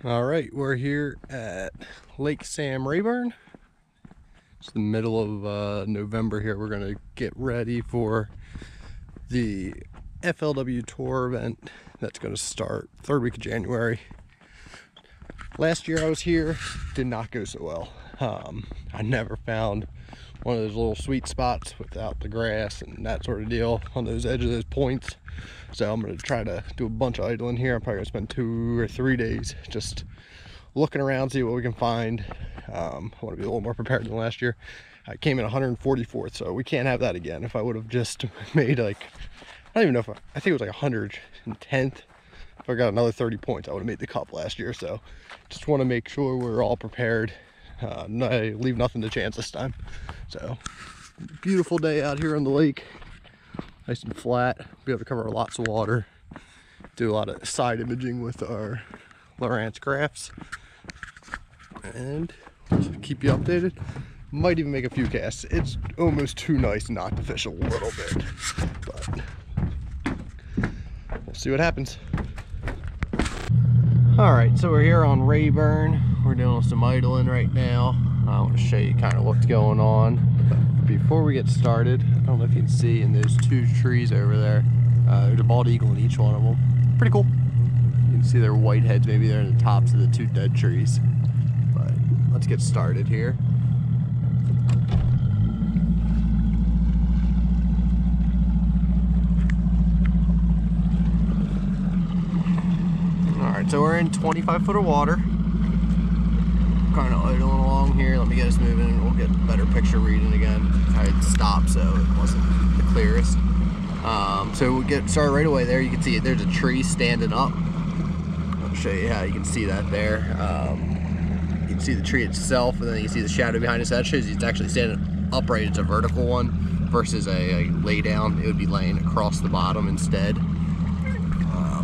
All right, we're here at Lake Sam Rayburn. It's the middle of November here. We're gonna get ready for the FLW tour event that's gonna start third week of January. Last year I was here, did not go so well. I never found one of those little sweet spots without the grass and that sort of deal on those edges of those points. So I'm gonna try to do a bunch of idling here. I'm probably gonna spend 2 or 3 days just looking around, see what we can find. I want to be a little more prepared than last year. I came in 144th, so we can't have that again. If I would have just made like, I don't even know if I think it was like 110th. If I got another 30 points, I would have made the cup last year. So just want to make sure we're all prepared. Leave nothing to chance this time. So beautiful day out here on the lake. Nice and flat. Be able to cover lots of water. Do a lot of side imaging with our Lowrance graphs. And just keep you updated. Might even make a few casts. It's almost too nice not to fish a little bit. But we'll see what happens. Alright, so we're here on Rayburn. We're doing some idling right now. I want to show you kind of what's going on. But before we get started, I don't know if you can see in those 2 trees over there, there's a bald eagle in each one of them. Pretty cool. You can see their white heads maybe they're in the tops of the 2 dead trees. But let's get started here. Alright, so we're in 25 foot of water. Kind of idling along here. Let me get us moving and we'll get a better picture reading again. I had stopped, so it wasn't the clearest. So we'll get started right away there. You can see there's a tree standing up. I'll show you how you can see that there. You can see the tree itself, and then you can see the shadow behind it. So that shows you it's actually standing upright. It's a vertical one versus a lay down. It would be laying across the bottom instead.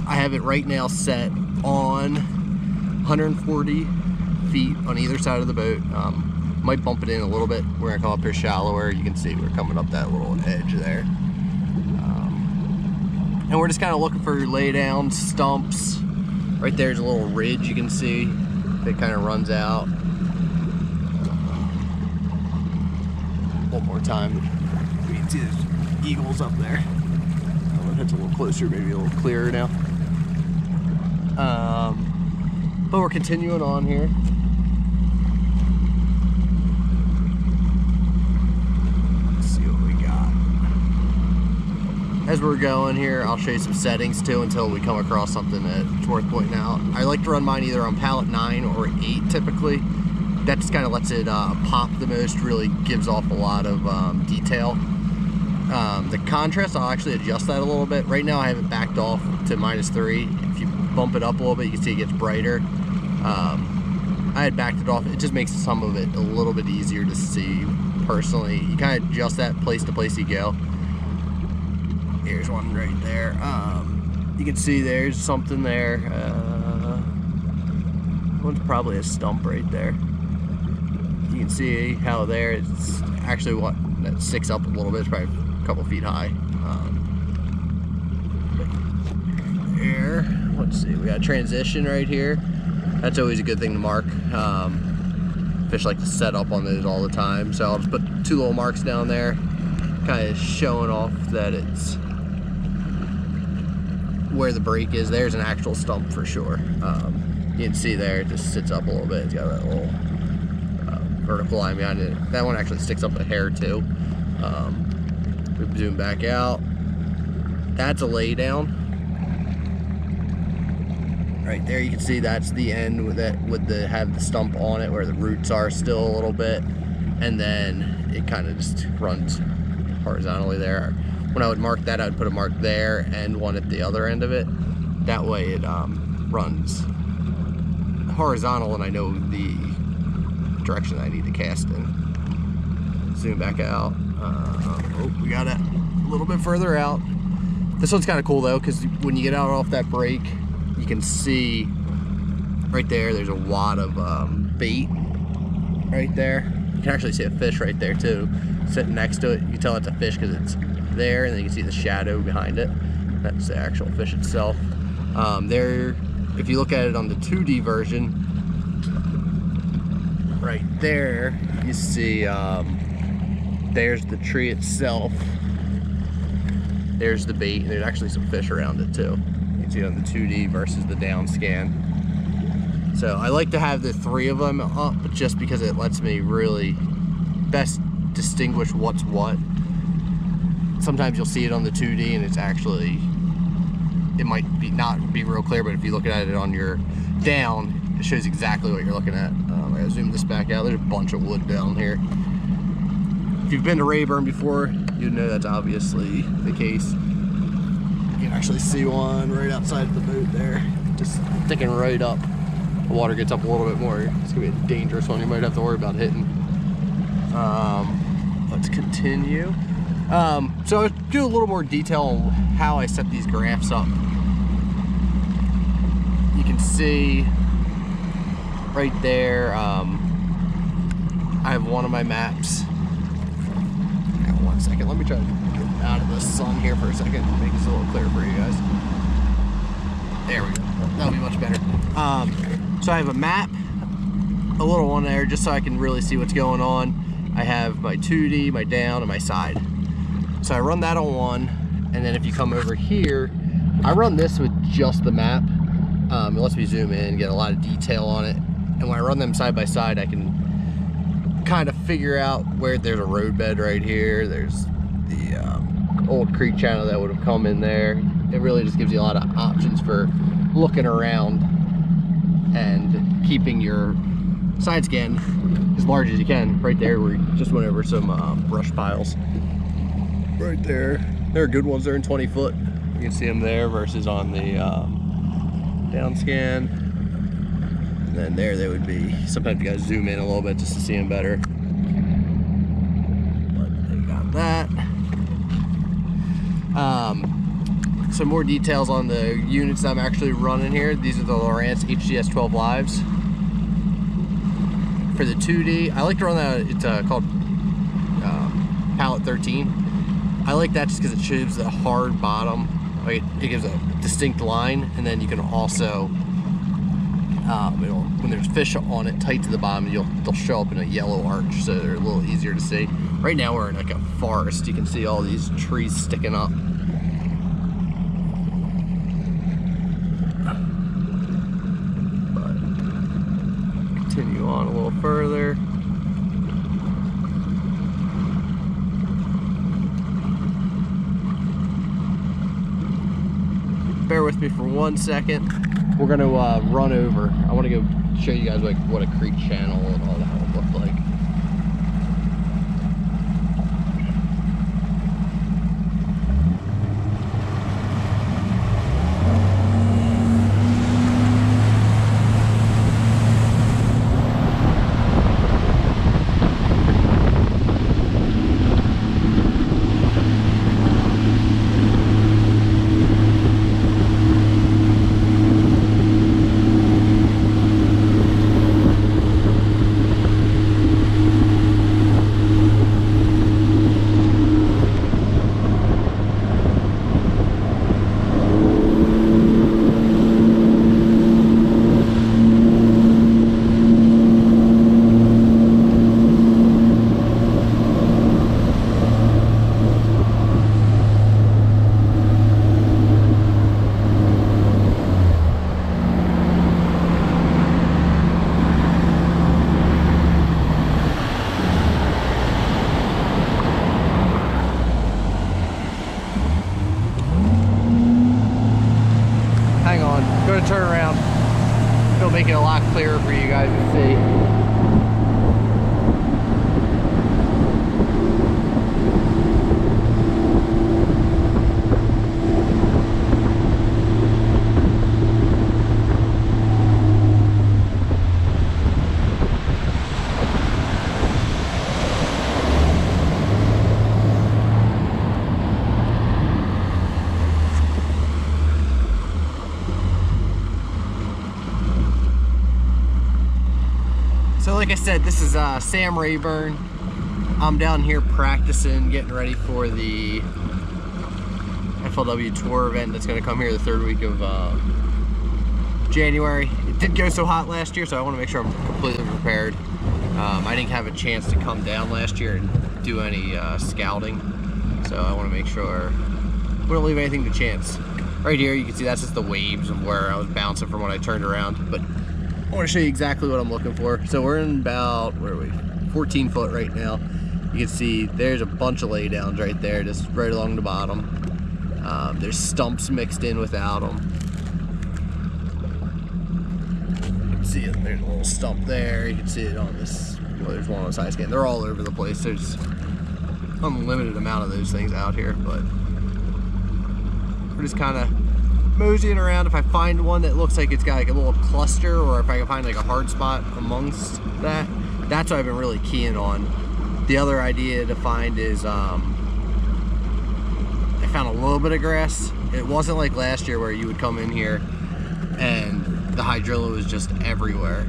I have it right now set on 140 feet on either side of the boat. Might bump it in a little bit. We're gonna come up here shallower. You can see we're coming up that little edge there. And we're just kind of looking for lay down stumps. Right there's a little ridge you can see that kind of runs out. One more time. We can see there's eagles up there. That's a little closer, maybe a little clearer now. But we're continuing on here. Let's see what we got. As we're going here, I'll show you some settings too until we come across something that's worth pointing out. I like to run mine either on pallet 9 or 8 typically. That just kind of lets it pop the most, really gives off a lot of detail. The contrast, I'll actually adjust that a little bit. Right now I have it backed off to -3. If you bump it up a little bit, you can see it gets brighter. I had backed it off. It just makes some of it a little bit easier to see personally. You kind of adjust that place to place you go. Here's one right there. You can see there's something there. One's probably a stump right there. You can see how there it's actually what that sticks up a little bit. It's probably a couple feet high. Here, let's see, we got a transition right here. That's always a good thing to mark. Fish like to set up on those all the time, so I'll just put 2 little marks down there, kind of showing off that it's where the break is. There's an actual stump for sure. You can see there, it just sits up a little bit. It's got that little vertical line behind it. That one actually sticks up a hair too. We zoom back out. That's a lay down. Right there, you can see that's the end with it, have the stump on it where the roots are still a little bit, and then it kind of just runs horizontally there. When I would mark that, I would put a mark there and one at the other end of it. That way it runs horizontal, and I know the direction I need to cast in. Zoom back out. Oh, we got it a little bit further out. This one's kind of cool though, because when you get out off that break, you can see right there, there's a wad of bait right there. You can actually see a fish right there too, sitting next to it. You can tell it's a fish because it's there, and then you can see the shadow behind it. That's the actual fish itself. There if you look at it on the 2D version, right there, you see there's the tree itself. There's the bait, and there's actually some fish around it too. You can see on the 2D versus the down scan. So I like to have the 3 of them up just because it lets me really best distinguish what's what. Sometimes you'll see it on the 2D and it's actually, it might be not be real clear, but if you look at it on your down, it shows exactly what you're looking at. I gotta zoom this back out. There's a bunch of wood down here. If you've been to Rayburn before, you know that's obviously the case. You can actually see one right outside the boat there, just sticking right up. The water gets up a little bit more. It's gonna be a dangerous one. You might have to worry about hitting. Let's continue. So I'll do a little more detail on how I set these graphs up. You can see right there, I have one of my maps. Hang on 1 second, let me try to get out of the sun here for a second, make this a little clearer for you guys. There we go, that'll be much better. So I have a map, a little one there, just so I can really see what's going on. I have my 2D, my down, and my side. So I run that on one, and then if you come over here, I run this with just the map. It lets me zoom in, get a lot of detail on it. And when I run them side by side, I can kind of figure out where there's a roadbed right here. There's the old creek channel that would have come in there. It really just gives you a lot of options for looking around and keeping your side scan as large as you can. Right there, we just went over some brush piles. Right there, there are good ones. They're in 20 foot. You can see them there versus on the down scan. And then there they would be. Sometimes you guys zoom in a little bit just to see them better. But they got that. Some more details on the units I'm actually running here. These are the Lowrance HDS 12 lives. For the 2D, I like to run that, it's called Pallet 13. I like that just because it shows the hard bottom. Like it gives a distinct line, and then you can also, when there's fish on it tight to the bottom, they'll show up in a yellow arch, so they're a little easier to see. Right now we're in like a forest. You can see all these trees sticking up. But continue on a little further. Bear with me for 1 second. We're gonna run over. I want to go show you guys like what a creek channel and all that would look like. Turn around. It'll make it a lot clearer for you guys to see. So like I said, this is Sam Rayburn. I'm down here practicing, getting ready for the FLW Tour event that's going to come here the third week of January. It didn't go so hot last year, so I want to make sure I'm completely prepared. I didn't have a chance to come down last year and do any scouting, so I want to make sure we don't leave anything to chance. Right here, you can see that's just the waves of where I was bouncing from when I turned around, but I want to show you exactly what I'm looking for. So we're in about, where are we, 14 foot right now. You can see there's a bunch of laydowns right there, just right along the bottom. There's stumps mixed in without them. You can see it, there's a little stump there. You can see it on this, well, there's one on the side scan. They're all over the place. There's unlimited amount of those things out here, but we're just kind of moseying around. If I find one that looks like it's got like a little cluster, or if I can find like a hard spot amongst that, that's what I've been really keying on. The other idea to find is I found a little bit of grass. It wasn't like last year where you would come in here and the hydrilla was just everywhere.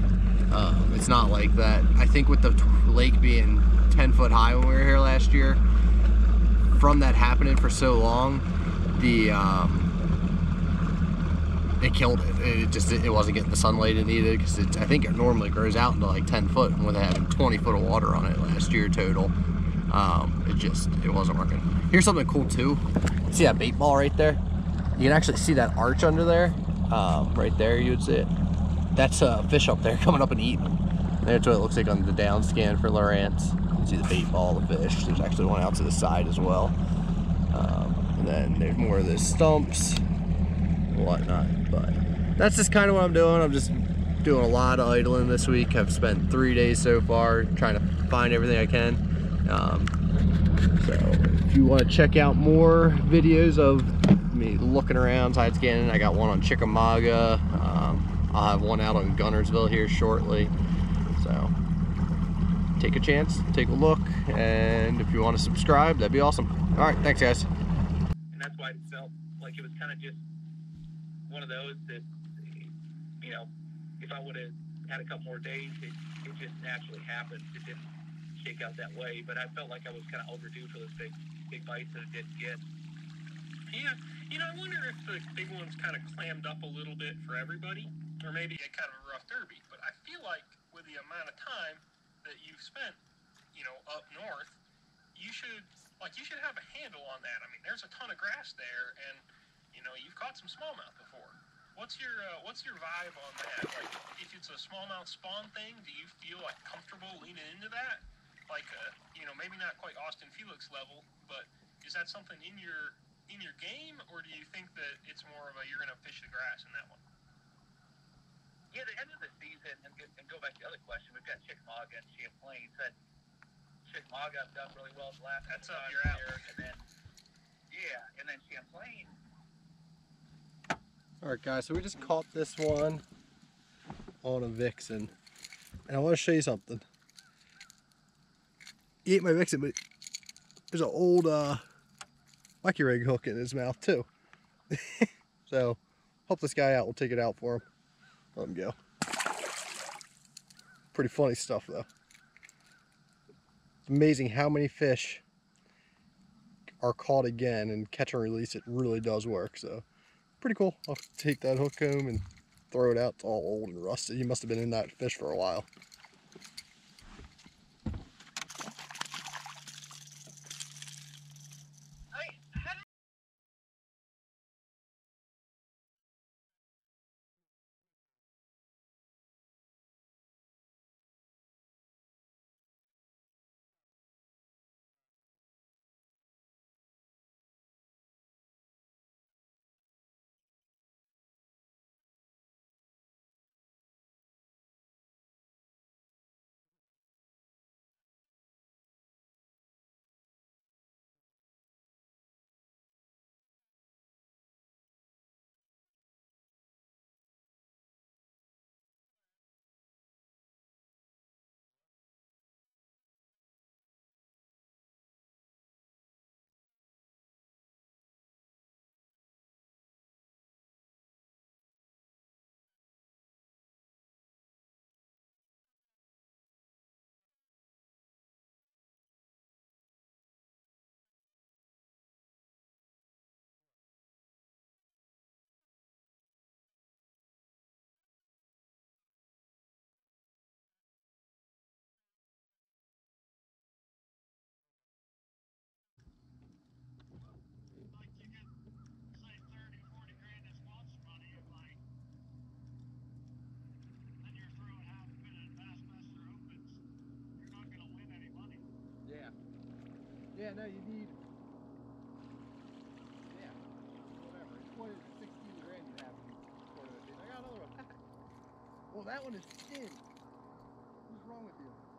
It's not like that. I think with the lake being 10 foot high when we were here last year, from that happening for so long, it killed it. It wasn't getting the sunlight it needed, because I think it normally grows out into like 10 foot, and with having 20 foot of water on it last year total, it wasn't working. Here's something cool too. See that bait ball right there? You can actually see that arch under there. Right there, you would see it. That's a fish up there coming up and eating them. That's what it looks like on the down scan for Lowrance. You can see the bait ball, the fish. There's actually one out to the side as well. And then there's more of those stumps, whatnot. But that's just kind of what I'm doing. I'm just doing a lot of idling this week. I've spent 3 days so far trying to find everything I can. So if you want to check out more videos of me looking around, side scanning, I got one on Chickamauga. I'll have one out on Gunnersville here shortly. So take a chance, take a look, and if you want to subscribe, that'd be awesome. All right, thanks guys. And that's why it felt like it was kind of just one of those that, you know, if I would have had a couple more days, it just naturally happened. It didn't shake out that way, but I felt like I was kind of overdue for those big bites that it didn't get. Yeah, you know, I wonder if the big ones kind of clammed up a little bit for everybody, or maybe a kind of a rough derby. But I feel like with the amount of time that you've spent, you know, up north, you should have a handle on that. I mean, there's a ton of grass there, and you know, you've caught some smallmouth before. What's your vibe on that? Like, if it's a smallmouth spawn thing, do you feel like comfortable leaning into that? Like, you know, maybe not quite Austin Felix level, but is that something in your game, or do you think that it's more of a you're gonna fish the grass in that one? Yeah, the end of the season, and go back to the other question, we've got Chickamauga and Champlain. Said Chickamauga have done really well the last That's time up your alley. And then Champlain. All right guys, so we just caught this one on a vixen, and I want to show you something. He ate my vixen, but there's an old wacky rig hook in his mouth too. So help this guy out. We'll take it out for him. Let him go. Pretty funny stuff though. It's amazing how many fish are caught again, and catch and release, it really does work. So pretty cool. I'll take that hook home and throw it out. It's all old and rusted. He must have been in that fish for a while. Yeah, no, you need. Yeah, whatever. What is it? 16 grand you have in tournament fees. I got another one. Well, that one is thin. What's wrong with you?